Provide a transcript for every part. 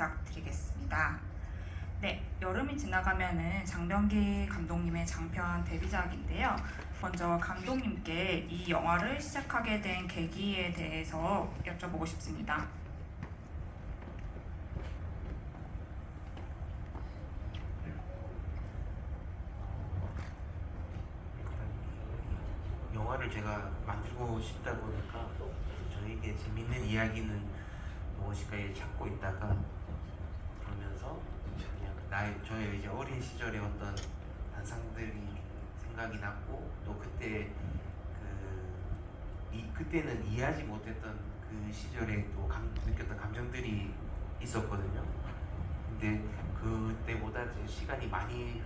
부탁드리겠습니다. 네, 여름이 지나가면은 장병기 감독님의 장편 데뷔작인데요. 먼저 감독님께 이 영화를 시작하게 된 계기에 대해서 여쭤보고 싶습니다. 영화를 제가 만들고 싶다 보니까 저에게 재밌는 이야기는 무엇일까 찾고 있다가 그러면서 그냥 저의 이제 어린 시절의 어떤 단상들이 생각이 났고 또 그때는 이해하지 못했던 그 시절에 또 느꼈던 감정들이 있었거든요. 근데 그때보다 이제 시간이 많이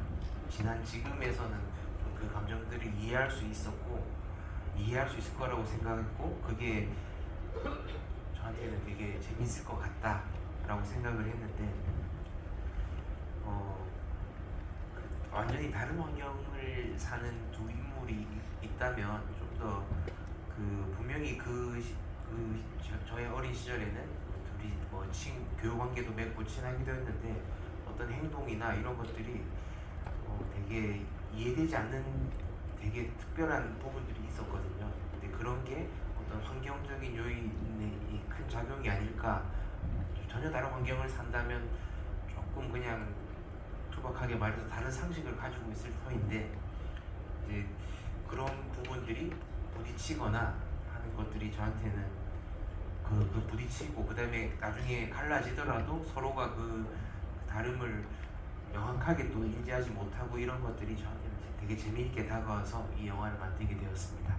지난 지금에서는 좀그 감정들을 이해할 수 있었고 이해할 수 있을 거라고 생각했고 그게 저한테는 되게 재밌을 것 같다라고 생각을 했는데 완전히 다른 환경을 사는 두 인물이 있다면 좀 더 분명히 저의 어린 시절에는 둘이 교육 관계도 맺고 친하기도 했는데 어떤 행동이나 이런 것들이 되게 이해되지 않는 되게 특별한 부분들이 있었거든요. 근데 그런 게 어떤 환경적인 요인이 큰 작용이 아닐까. 전혀 다른 환경을 산다면 조금 그냥 투박하게 말해서 다른 상식을 가지고 있을 터인데 이제 그런 부분들이 부딪히거나 하는 것들이 저한테는 그 부딪히고 그 다음에 나중에 갈라지더라도 서로가 그 다름을 명확하게 또 인지하지 못하고 이런 것들이 저한테는 되게 재미있게 다가와서 이 영화를 만들게 되었습니다.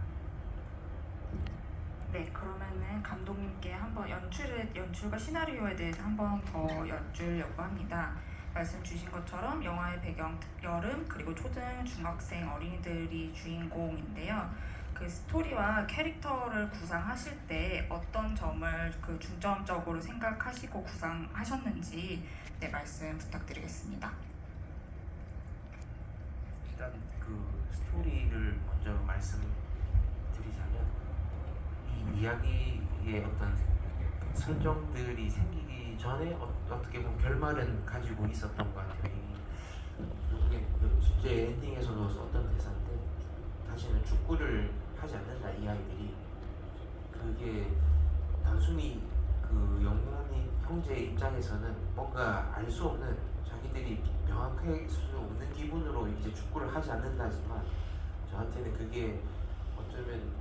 네, 그러면은 감독님께 한번 연출과 시나리오에 대해서 한번 더 여쭈려고 합니다. 말씀 주신 것처럼 영화의 배경 여름 그리고 초등, 중학생, 어린이들이 주인공인데요. 그 스토리와 캐릭터를 구상하실 때 어떤 점을 그 중점적으로 생각하시고 구상하셨는지 말씀 부탁드리겠습니다. 일단 그 스토리를 먼저 말씀드리자면 이 이야기의 어떤 설정들이 생기기 전에 어떻게 보면 결말은 가지고 있었던 것 같아요. 이게 실제 엔딩에서도 어떤 대사인데 다시는 축구를 하지 않는다 이 아이들이 그게 단순히 그 영훈이 형제의 입장에서는 뭔가 알 수 없는 자기들이 명확할 수 없는 기분으로 이제 축구를 하지 않는다지만 저한테는 그게 어쩌면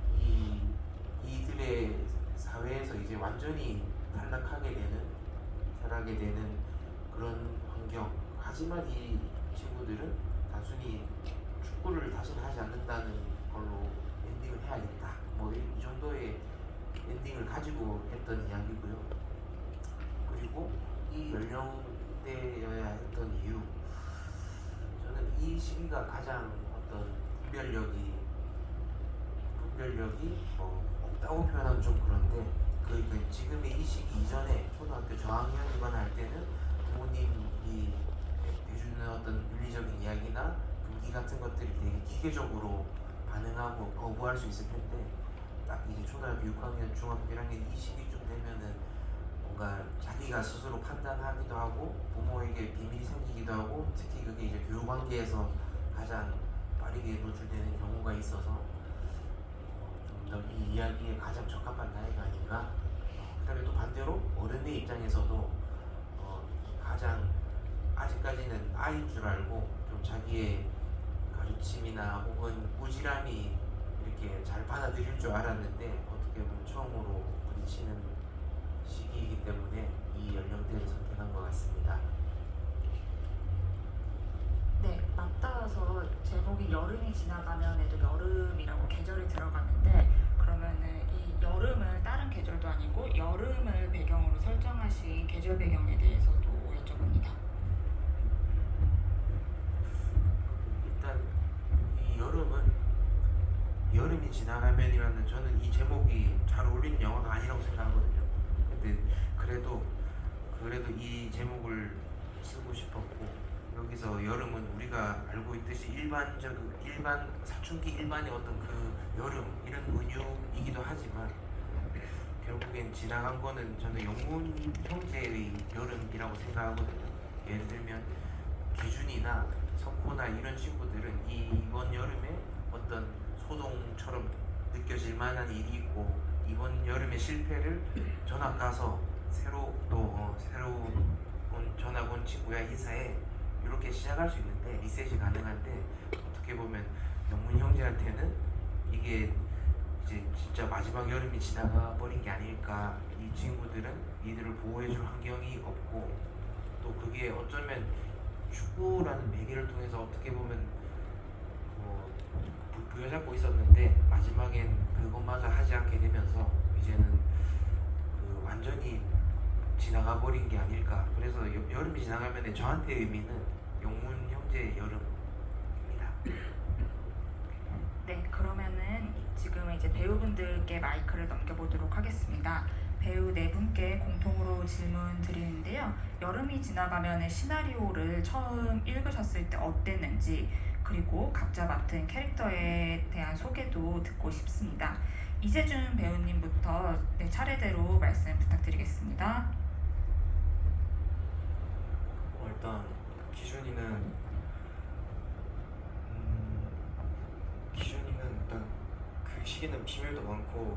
이들의 사회에서 이제 완전히 탈락하게 되는 그런 환경. 하지만 이 친구들은 단순히 축구를 다시는 하지 않는다는 걸로 엔딩을 해야겠다. 뭐 이 정도의 엔딩을 가지고 했던 이야기고요. 그리고 이 연령대여야 했던 이유, 저는 이 시기가 가장 어떤 분별력이 없다고 표현하면 좀 그런데 지금의 이 시기 이전에 초등학교 저학년이거나 할 때는 부모님이 해주는 어떤 윤리적인 이야기나 금기 같은 것들이 되게 기계적으로 반응하고 거부할 수 있을 텐데 딱 이제 초등학교 6학년, 중학교 1학년 이 시기쯤 되면은 뭔가 자기가 스스로 판단하기도 하고 부모에게 비밀이 생기기도 하고 특히 그게 이제 교육관계에서 가장 빠르게 노출되는 경우가 있어서 좀 더 이 이야기에 가장 적합한 나이가 아닌가. 그다음에 또 반대로 어른의 입장에서도 가장 아직까지는 아이인 줄 알고 좀 자기의 가르침이나 혹은 꾸지람이 이렇게 잘 받아들일 줄 알았는데 어떻게 보면 처음으로 부딪히는 시기이기 때문에 이 연령대를 선택한 것 같습니다. 네, 맞닿아서 제목이 여름이 지나가면에도 여름이라고 계절이 들어가는데 그러면은 이 여름은 다른 계절도 아니고 여름을 배경으로 설정하신 계절 배경에 대해서도 여쭤봅니다. 일단 이 여름이 지나가면이라는 저는 이 제목이 잘 어울리는 영화가 아니라고 생각하거든요. 근데 그래도 이 제목을 쓰고 싶었고 여기서 여름은 우리가 알고 있듯이 사춘기 일반의 어떤 그 여름 이런 은유이기도 하지만 결국엔 지나간 거는 저는 영문 형제의 여름이라고 생각하거든요. 예를 들면 기준이나 석호나 이런 친구들은 이번 여름에 어떤 소동처럼 느껴질 만한 일이 있고 이번 여름의 실패를 전학 가서 새로운 전학 온 친구야 인사해 이렇게 시작할 수 있는데 리셋이 가능한데 어떻게 보면 영문 형제한테는 이게 이제 진짜 마지막 여름이 지나가 버린 게 아닐까. 이 친구들은 이들을 보호해줄 환경이 없고 또 그게 어쩌면 축구라는 매개를 통해서 어떻게 보면 부여잡고 있었는데 마지막엔 그것마저 하지 않게 되면서 이제는 그 완전히 지나가 버린 게 아닐까. 그래서 여름이 지나가면 저한테 의미는 영문 형제의 여름입니다. 네, 그러면은 지금 이제 배우분들께 마이크를 넘겨보도록 하겠습니다. 배우 네 분께 공통으로 질문 드리는데요. 여름이 지나가면 시나리오를 처음 읽으셨을 때 어땠는지 그리고 각자 맡은 캐릭터에 대한 소개도 듣고 싶습니다. 이재준 배우님부터 네, 차례대로 말씀 부탁드리겠습니다. 일단 기준이는 일단 그 시기는 비밀도 많고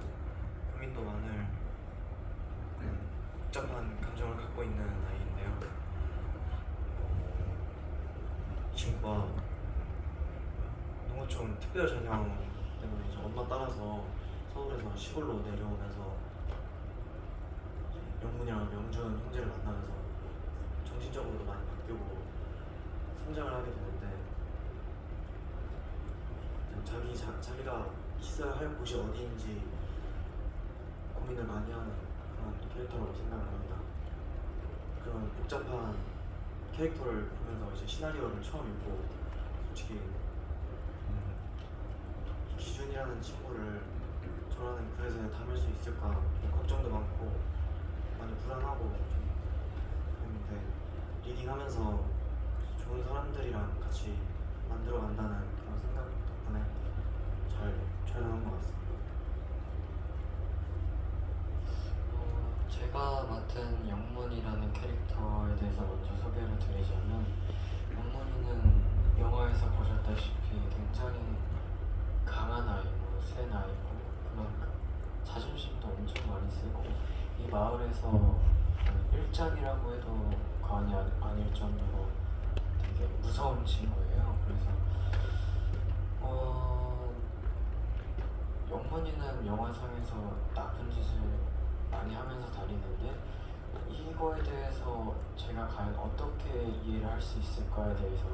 고민도 많을 복잡한 감정을 갖고 있는 아이인데요. 이 친구가 농어촌 특별 전형 때문에 이제 엄마 따라서 서울에서 시골로 내려오면서 영문이랑 명준 형제를 만나면서 정신적으로도 많이 바뀌고 성장을 하게 되는데 자기가 있어야 할 곳이 어디인지 고민을 많이 하는 그런 캐릭터라고 생각을 합니다. 그런 복잡한 캐릭터를 보면서 이제 시나리오를 처음 읽고 솔직히 이 기준이라는 친구를 저라는 글에서 담을 수 있을까 좀 걱정도 많고 많이 불안하고 좀 그랬는데 리딩하면서 좋은 사람들이랑 같이 만들어간다는 그런 생각 덕분에 잘 촬영한 것 같습니다. 제가 맡은 영문이라는 캐릭터에 대해서 먼저 소개를 드리자면 영문이는 영화에서 보셨다시피 굉장히 강한 아이고 센 아이고 그만큼 자존심도 엄청 많이 쓰고 이 마을에서 일장이라고 해도 과언이 아닐 정도로 되게 무서운 친구예요. 그래서 영문이는 영화상에서 나쁜 짓을 많이 하면서 다니는데 이거에 대해서 제가 과연 어떻게 이해를 할 수 있을까에 대해서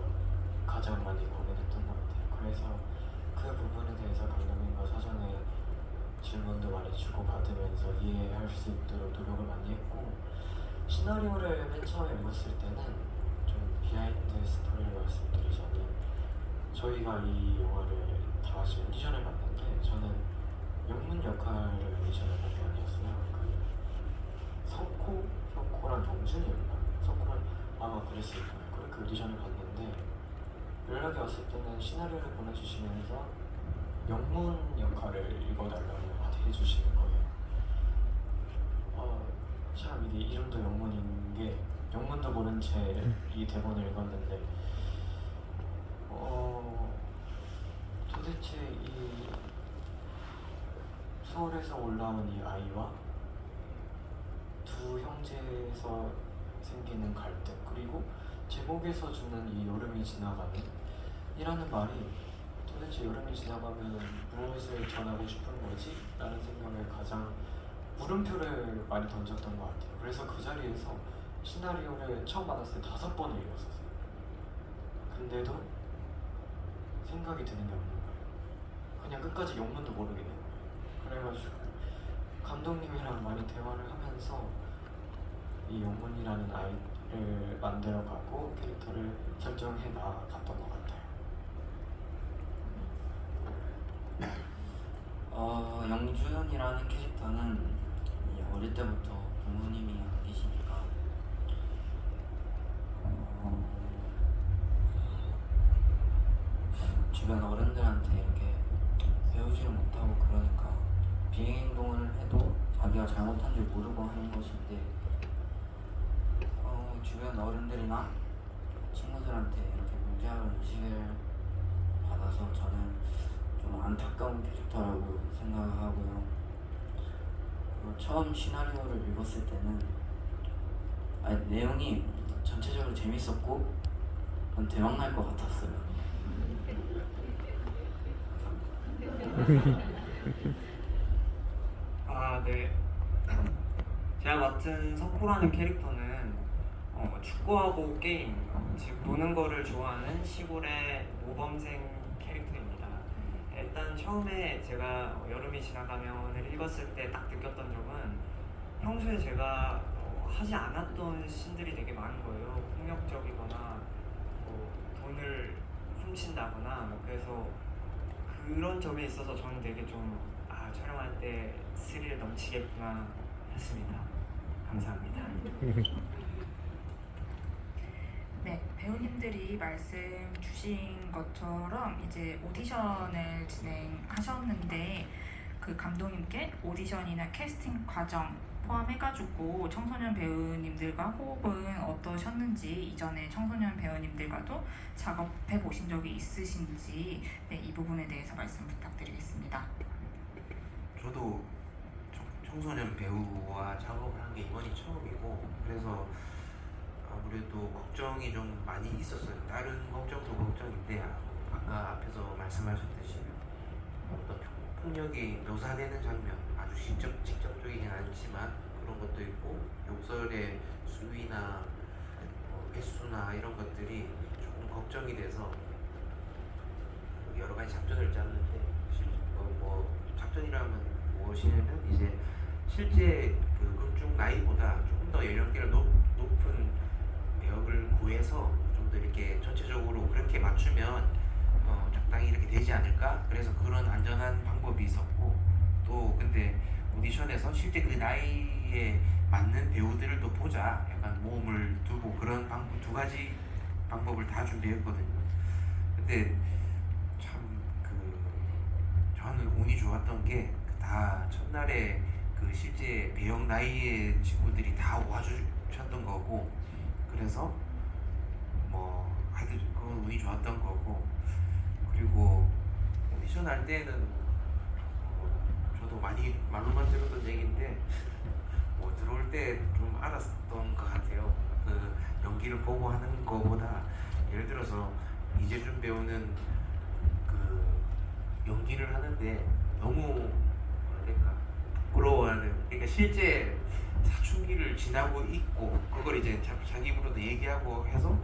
가장 많이 고민했던 것 같아요. 그래서 그 부분에 대해서 감독님과 사전에 질문도 많이 주고받으면서 이해할 수 있도록 노력을 많이 했고 시나리오를 맨 처음에 읽었을 때는 좀 비하인드 스토리를 말씀드리자면 저희가 이 영화를 다 같이 오디션을 봤는데 저는 영문 역할을 오디션을 본 게 아니었어요. 석호랑 영준이었나? 석호는 아마 그랬을 거예요. 그렇게 오디션을 봤는데 연락이 왔을 때는 시나리오를 보내주시면서 영문 역할을 읽어달라고 해주시는 거예요. 참 이게 이름도 영문인 게 영문도 모른 채 이 대본을 읽었는데 도대체 이 서울에서 올라온 이 아이와 두 형제에서 생기는 갈등 그리고 제목에서 주는 이 여름이 지나가면 이라는 말이 도대체 여름이 지나가면 무엇을 전하고 싶은 거지? 라는 생각을 가장 물음표를 많이 던졌던 것 같아요. 그래서 그 자리에서 시나리오를 처음 받았을 때 5번을 읽었었어요. 근데도 생각이 드는 게 없는 거예요. 그냥 끝까지 영문도 모르겠는 거예요. 그래가지고 감독님이랑 많이 대화를 하면서 이 영문이라는 아이를 만들어가고 캐릭터를 설정해 나갔던 것 같아요. 영준이라는 캐릭터는 어릴 때부터 부모님이 안 계시니까 주변 어른들한테 이렇게 배우지를 못하고 그러니까 비행동을 해도 자기가 잘못한 줄 모르고 하는 것인데 주변 어른들이나 친구들한테 이렇게 문제아를 인식을 받아서 저는 좀 안타까운 캐릭터라고 생각하고요. 그리고 처음 시나리오를 읽었을 때는 내용이 전체적으로 재밌었고 대박 날 것 같았어요. 네. 제가 맡은 석호라는 캐릭터는 축구하고 게임, 즉 노는 거를 좋아하는 시골의 모범생 캐릭터입니다. 일단 처음에 제가 여름이 지나가면을 읽었을 때 딱 느꼈던 점은 평소에 제가 하지 않았던 씬들이 되게 많은 거예요. 폭력적이거나 돈을 훔친다거나. 그래서 그런 점에 있어서 저는 되게 좀 촬영할 때 스릴 넘치겠구나 했습니다. 감사합니다. 네, 배우님들이 말씀 주신 것처럼 이제 오디션을 진행하셨는데 그 감독님께 오디션이나 캐스팅 과정 포함해가지고 청소년 배우님들과 호흡은 어떠셨는지, 이전에 청소년 배우님들과도 작업해 보신 적이 있으신지, 네, 이 부분에 대해서 말씀 부탁드리겠습니다. 저도 청소년 배우와 작업을 한 게 이번이 처음이고, 그래서 아무래도 걱정이 좀 많이 있었어요. 다른 걱정도 걱정인데 아까 앞에서 말씀하셨듯이 어떤 폭력이 묘사되는 장면, 아주 직접적이진 않지만 그런 것도 있고, 욕설의 수위나 횟수나 이런 것들이 조금 걱정이 돼서 여러 가지 작전을 짰는데, 작전이라면 무엇이냐면 이제 실제 그 극중 나이보다 조금 더 연령대가 높은 배역을 구해서 좀 더 이렇게 전체적으로 그렇게 맞추면 적당히 이렇게 되지 않을까? 그래서 그런 안전한 방법이 있었고, 또 근데 오디션에서 실제 그 나이에 맞는 배우들을 또 보자, 약간 모험을 두고 그런 방법, 두 가지 방법을 다 준비했거든요. 근데 참 저는 운이 좋았던 게 다 첫날에 그 실제 배역 나이의 친구들이 다 와주셨던 거고, 그래서 하여튼 그건 운이 좋았던 거고, 그리고 오디션 할 때는 저도 많이 말로만 들었던 얘기인데 들어올 때 좀 알았던 것 같아요. 그 연기를 보고 하는 거보다, 예를 들어서 이재준 배우는 그 연기를 하는데 너무 부끄러워하는, 그러니까 실제 사춘기를 지나고 있고 그걸 이제 자기 입으로도 얘기하고 해서,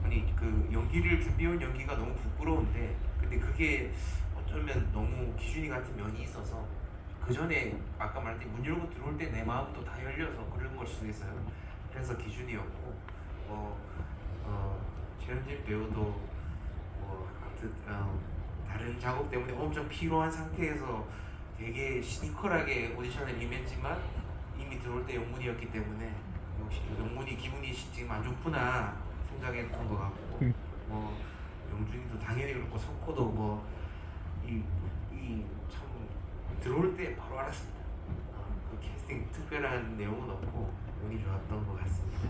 아니 그 연기를 준비해온 연기가 너무 부끄러운데, 근데 그게 어쩌면 너무 기준이 같은 면이 있어서, 그 전에 아까 말했듯이 문 열고 들어올 때 내 마음도 다 열려서 그런 걸 수도 있어요. 그래서 기준이었고, 최현진 배우도 다른 작업 때문에 엄청 피로한 상태에서 되게 시니컬하게 오디션을 임했지만 이미 들어올 때 영문이었기 때문에 역시 영문이 기분이 지금 안 좋구나 생각했던 것 같고, 영준이도 당연히 그렇고, 석호도 참 들어올 때 바로 알았습니다. 그 캐스팅 특별한 내용은 없고 운이 좋았던 것 같습니다.